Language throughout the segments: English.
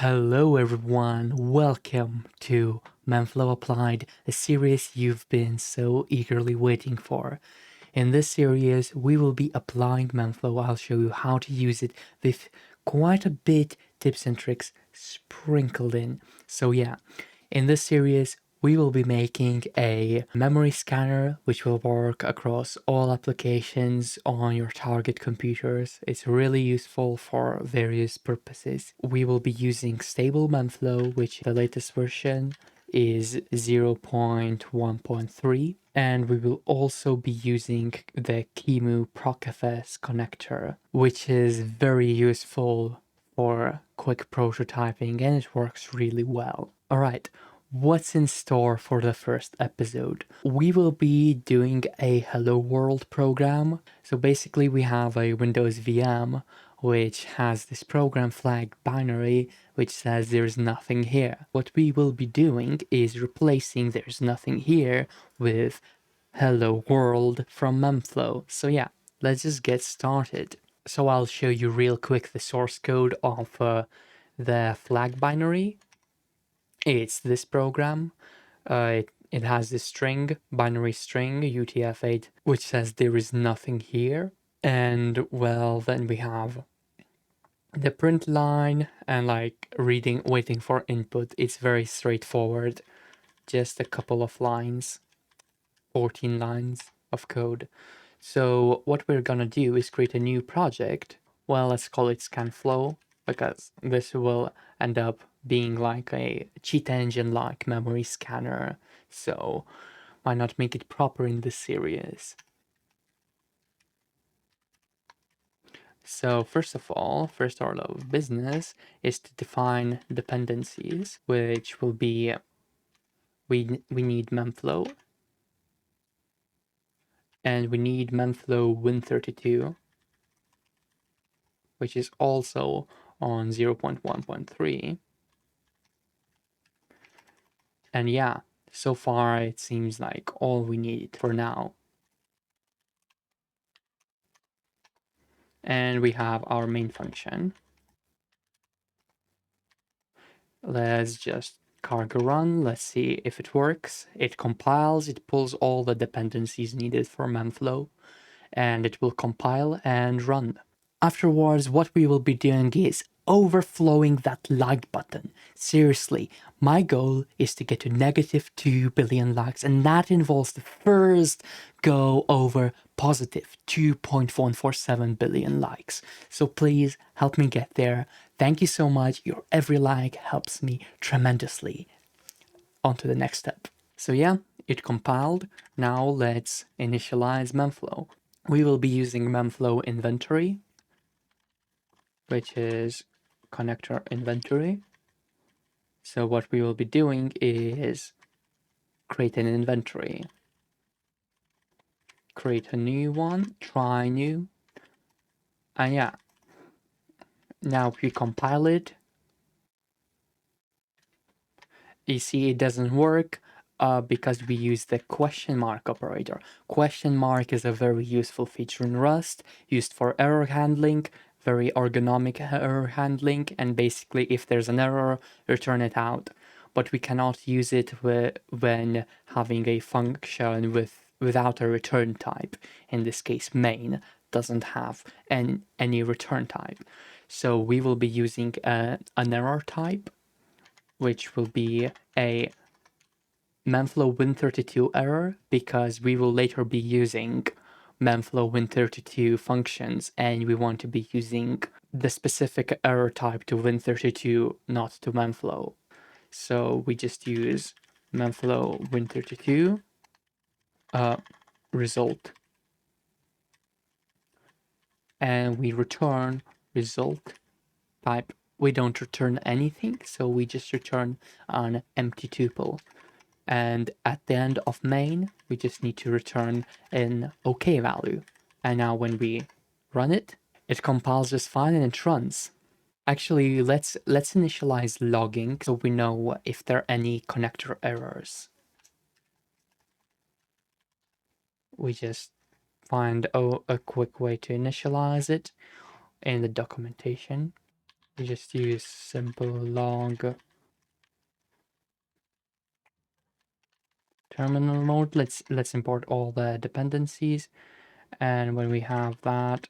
Hello everyone, welcome to memflow Applied, a series you've been so eagerly waiting for. In this series, we will be applying memflow. I'll show you how to use it with quite a bit tips and tricks sprinkled in. So yeah, in this series, we will be making a memory scanner which will work across all applications on your target computers. It's really useful for various purposes. We will be using stable memflow, which the latest version is 0.1.3, and we will also be using the QEMU procfs connector, which is very useful for quick prototyping and it works really well. Alright, what's in store for the first episode? We will be doing a Hello World program. So basically we have a Windows VM which has this program flag binary which says there's nothing here. What we will be doing is replacing there's nothing here with Hello World from memflow. So yeah, let's just get started. So I'll show you real quick the source code of the flag binary. It's this program. It has this string, binary string, UTF-8, which says there is nothing here. And well, then we have the print line and like reading, waiting for input. It's very straightforward. Just a couple of lines, 14 lines of code. So what we're gonna do is create a new project. Well, let's call it scanflow because this will end up being like a cheat engine like memory scanner. So why not make it proper in this series? So first of all, first order of business is to define dependencies, which will be we need memflow and we need memflow win32, which is also on 0.1.3. And yeah, so far it seems like all we need for now. And we have our main function. Let's just cargo run. Let's see if it works. It compiles, it pulls all the dependencies needed for memflow, and it will compile and run. Afterwards, what we will be doing is overflowing that like button. Seriously, my goal is to get to negative 2 billion likes, and that involves the first go over positive 2.147 billion likes. So please help me get there. Thank you so much. Your every like helps me tremendously. On to the next step. So yeah, it compiled. Now let's initialize memflow. We will be using memflow inventory, which is connector inventory. So what we will be doing is create an inventory, create a new one, try new, and yeah, now if we compile it, you see it doesn't work because we use the question mark operator. Question mark is a very useful feature in Rust, used for error handling, very ergonomic error handling, and basically if there's an error, return it out. But we cannot use it when having a function without a return type. In this case, main doesn't have any return type. So we will be using an error type, which will be a memflow win32 error, because we will later be using memflow win32 functions and we want to be using the specific error type to win32, not to memflow. So we just use memflow win32 result, and we return result type. We don't return anything, so we just return an empty tuple. And at the end of main, we just need to return an OK value. And now when we run it, it compiles just fine and it runs. Actually, let's initialize logging so we know if there are any connector errors. We just find a quick way to initialize it in the documentation. We just use simple log terminal mode. Let's import all the dependencies, and when we have that,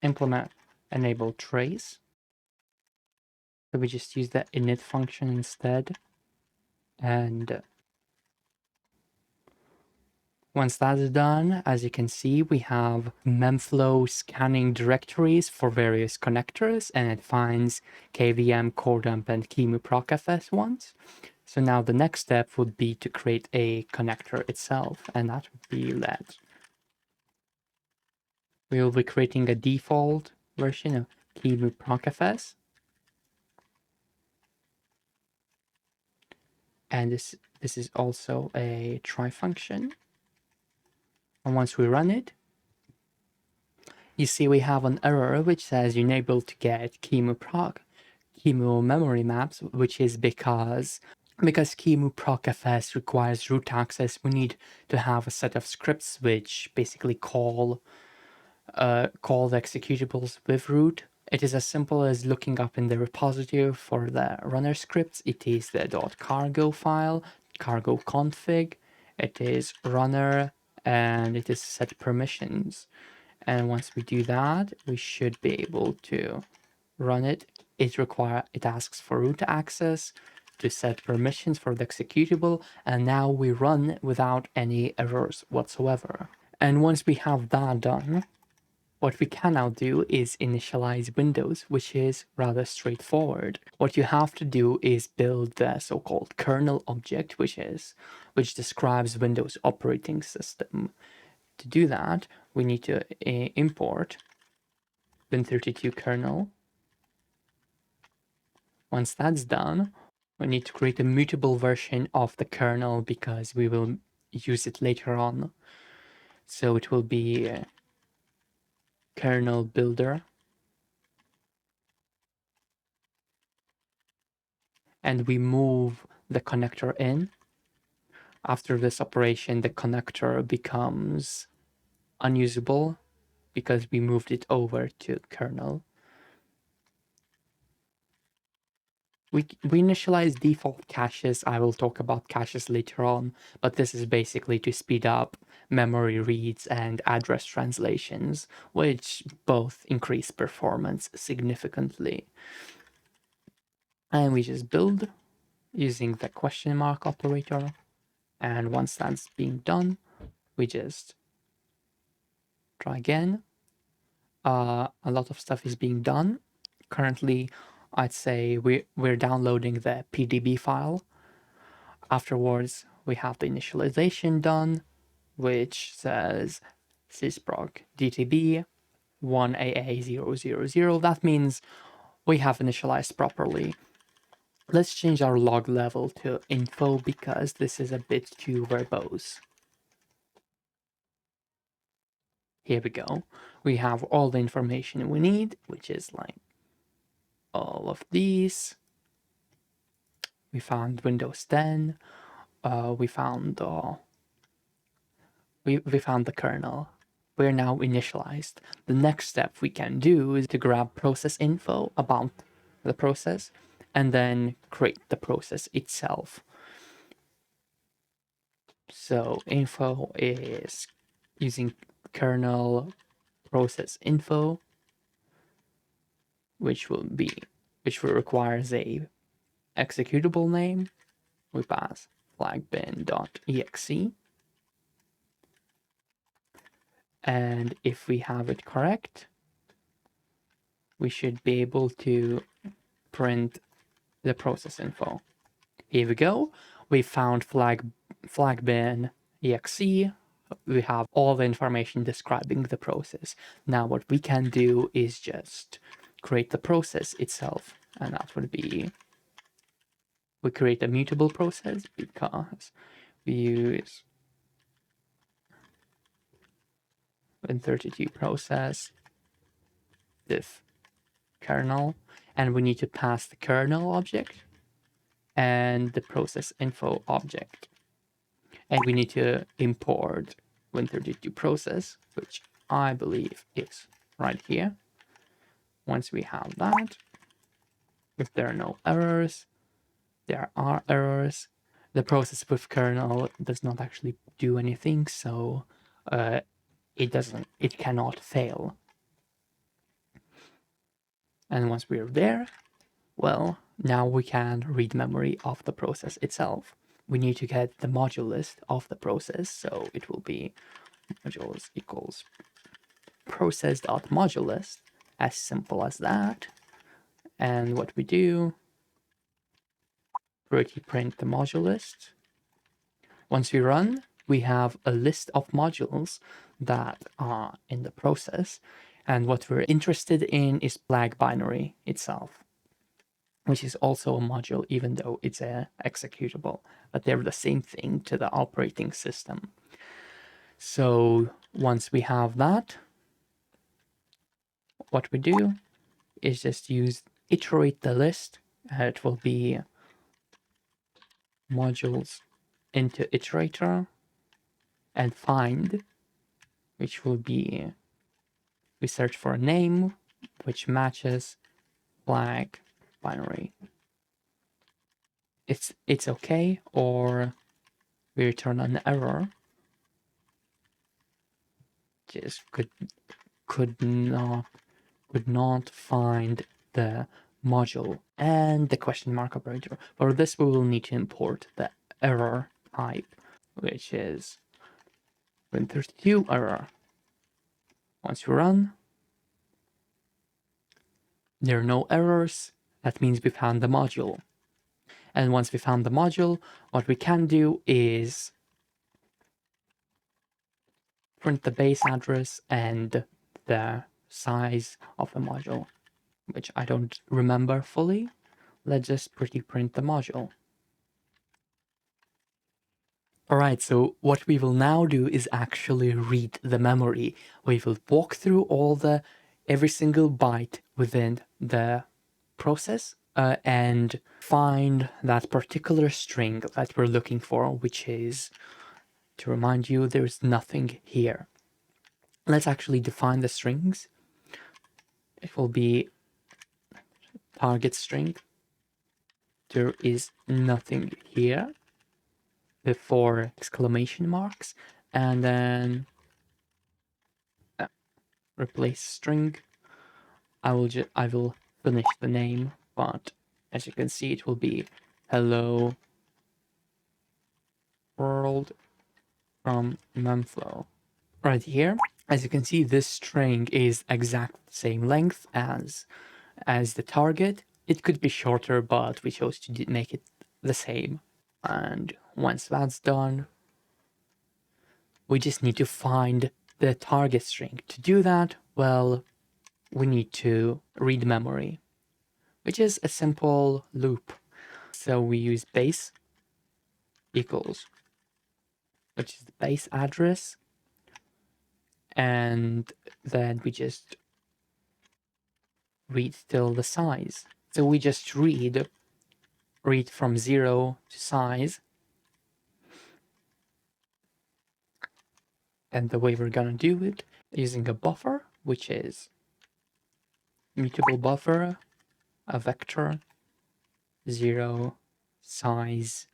implement enable trace. So we just use the init function instead, and once that's done, as you can see, we have memflow scanning directories for various connectors, and it finds kvm, core dump, and QEMU procfs ones. So now the next step would be to create a connector itself, and that would be let. We will be creating a default version of QEMU procfs, and this is also a try function. And once we run it, you see we have an error which says you're unable to get QEMU memory maps, which is because QEMU procfs requires root access. We need to have a set of scripts which basically call the executables with root. It is as simple as looking up in the repository for the runner scripts. It is the .cargo file, cargo config. It is runner, and it is set permissions. And once we do that, we should be able to run it. It asks for root access to set permissions for the executable, and now we run without any errors whatsoever. And once we have that done, what we can now do is initialize Windows, which is rather straightforward. What you have to do is build the so-called kernel object, which describes Windows operating system. To do that, we need to import Win32 kernel. Once that's done, we need to create a mutable version of the kernel because we will use it later on. So it will be kernel builder. And we move the connector in. After this operation, the connector becomes unusable because we moved it over to kernel. We initialize default caches. I will talk about caches later on, but this is basically to speed up memory reads and address translations, which both increase performance significantly. And we just build using the question mark operator. And once that's being done, we just try again. A lot of stuff is being done. Currently, I'd say we're downloading the PDB file. Afterwards, we have the initialization done, which says sysproc dtb 1AA000. That means we have initialized properly. Let's change our log level to info because this is a bit too verbose. Here we go. We have all the information we need, which is like all of these. We found Windows 10. We found the kernel. We're now initialized. The next step we can do is to grab process info about the process and then create the process itself. So info is using kernel process info, which requires a executable name. We pass flagbin.exe. And if we have it correct, we should be able to print the process info. Here we go. We found flagbin.exe. We have all the information describing the process. Now what we can do is just create the process itself. And that would be, we create a mutable process because we use Win32 process diff kernel, and we need to pass the kernel object and the process info object. And we need to import Win32 process, which I believe is right here. once we have that, if there are no errors, there are errors. The process with kernel does not actually do anything, so it cannot fail. And once we're there, well, now we can read memory of the process itself. We need to get the module list of the process, so it will be modules equals process.module list, as simple as that. And what we do, pretty print the module list. Once we run, we have a list of modules that are in the process. And what we're interested in is flag binary itself, which is also a module, even though it's a executable, but they're the same thing to the operating system. So once we have that, what we do is just iterate the list. It will be modules into iterator and find, which will be, we search for a name which matches flag binary. It's okay, or we return an error. Just could not find the module and the question mark operator. For this, we will need to import the error type, which is Win32 error. Once you run, there are no errors. That means we found the module. And once we found the module, what we can do is print the base address and the size of the module, which I don't remember fully. Let's just pretty print the module. Alright, so what we will now do is actually read the memory. We will walk through every single byte within the process and find that particular string that we're looking for, which is, to remind you, there's nothing here. Let's actually define the strings. It will be target string. There is nothing here before exclamation marks, and then replace string. I will finish the name, but as you can see, it will be hello world from memflow. Right here, as you can see, this string is exact same length as the target. It could be shorter, but we chose to make it the same. And once that's done, we just need to find the target string. To do that, well, we need to read memory, which is a simple loop. So we use base equals, which is the base address, and then we just read till the size. So we just read from 0 to size. And the way we're gonna do it, using a buffer, which is mutable buffer, a vector, 0, size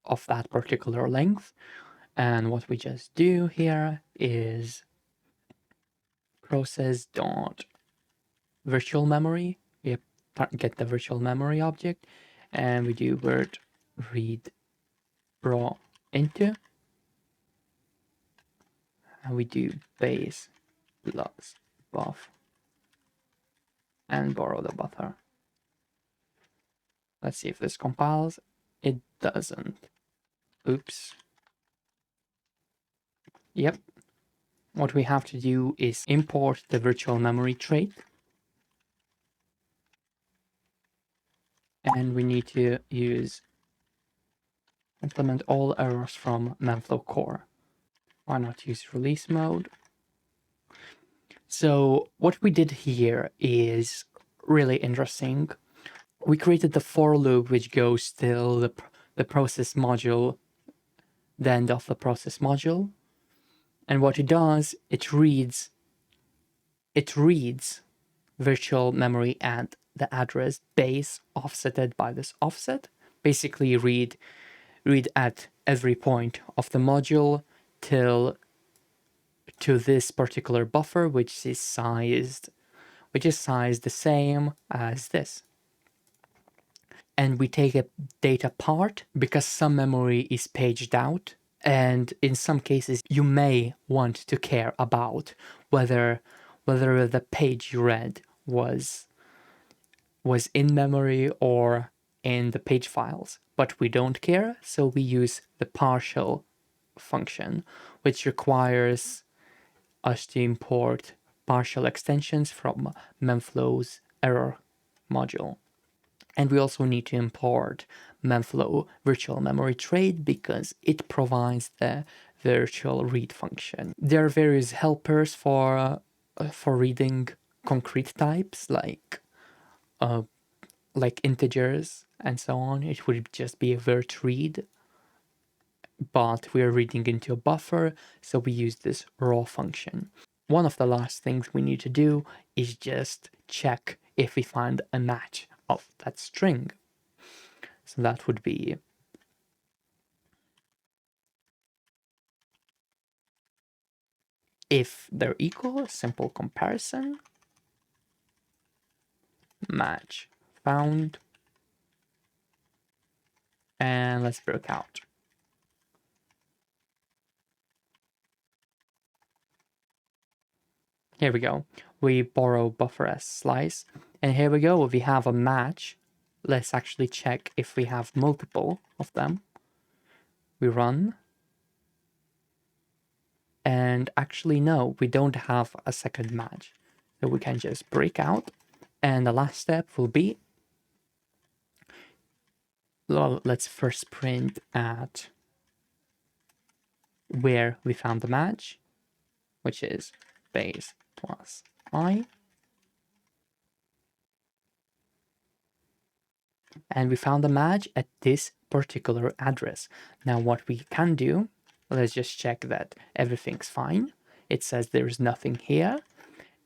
of that particular length. And what we just do here is process dot virtual memory. We get the virtual memory object, and we do word read raw into, and we do base plus buff and borrow the buffer. Let's see if this compiles. It doesn't. Oops. Yep. What we have to do is import the virtual memory trait. And we need to implement all errors from memflow core. Why not use release mode? So what we did here is really interesting. We created the for loop, which goes till the process module, the end of the process module. And what it does, it reads virtual memory and the address base offsetted by this offset. Basically read at every point of the module till to this particular buffer, which is sized the same as this. And we take a data part because some memory is paged out. And in some cases, you may want to care about whether the page you read was in memory or in the page files. But we don't care, so we use the partial function, which requires us to import partial extensions from memflow's error module. And we also need to import memflow virtual memory trade because it provides the virtual read function. There are various helpers for reading concrete types like integers and so on. It would just be a virt read, but we're reading into a buffer, so we use this raw function. One of the last things we need to do is just check if we find a match of that string. So that would be if they're equal, simple comparison, match found, and let's break out. Here we go. We borrow buffer as slice, and here we go. We have a match. Let's actually check if we have multiple of them. We run. And actually, no, we don't have a second match. So we can just break out. And the last step will be, well, let's first print at where we found the match, which is base plus I. And we found the match at this particular address. Now what we can do, let's just check that everything's fine. It says there's nothing here.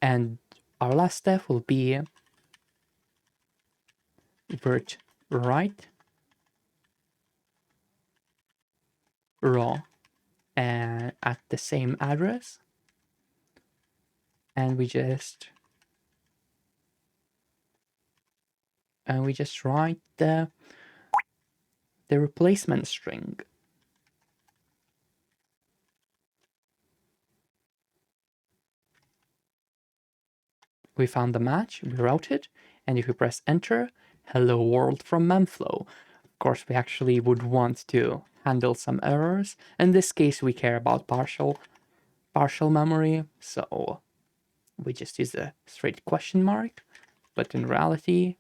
And our last step will be virt write raw and at the same address. And we just write the replacement string. We found the match, we wrote it, and if we press enter, hello world from memflow. Of course, we actually would want to handle some errors. In this case, we care about partial memory, so we just use a straight question mark. But in reality,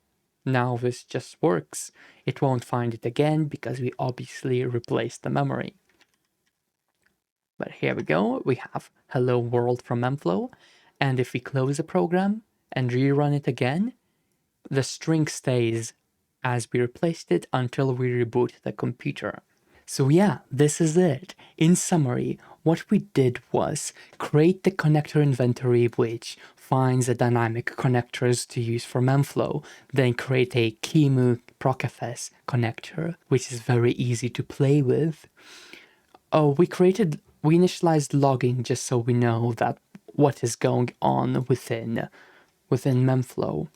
now this just works. It won't find it again because we obviously replaced the memory. But here we go, we have hello world from memflow. And if we close the program and rerun it again, the string stays as we replaced it until we reboot the computer. So yeah, this is it. In summary, what we did was create the connector inventory which finds the dynamic connectors to use for memflow, then create a QEMU procfs connector, which is very easy to play with. We initialized logging just so we know that what is going on within memflow.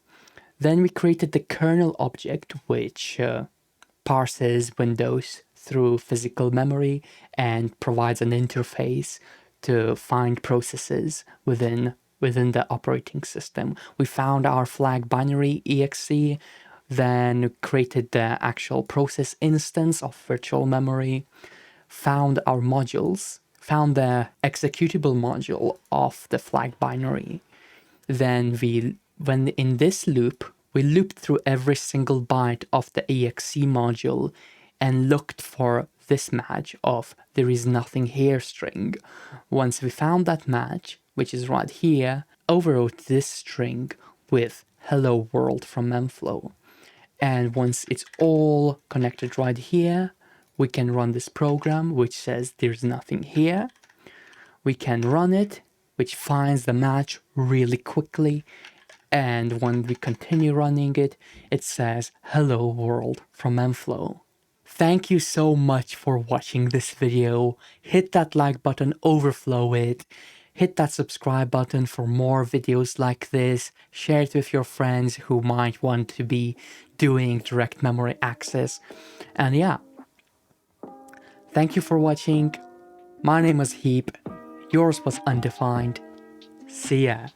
Then we created the kernel object, which parses windows through physical memory and provides an interface to find processes within the operating system. We found our flag binary exe, then created the actual process instance of virtual memory, found our modules, found the executable module of the flag binary. Then when in this loop, we looped through every single byte of the exe module and looked for this match of there is nothing here string. Once we found that match, which is right here, overwrote this string with hello world from memflow. And once it's all connected right here, we can run this program which says there's nothing here. We can run it, which finds the match really quickly, And when we continue running it, it says hello world from memflow. Thank you so much for watching this video. Hit that like button, overflow it. Hit that subscribe button for more videos like this. Share it with your friends who might want to be doing direct memory access. And yeah, thank you for watching. My name was Heap. Yours was Undefined. See ya.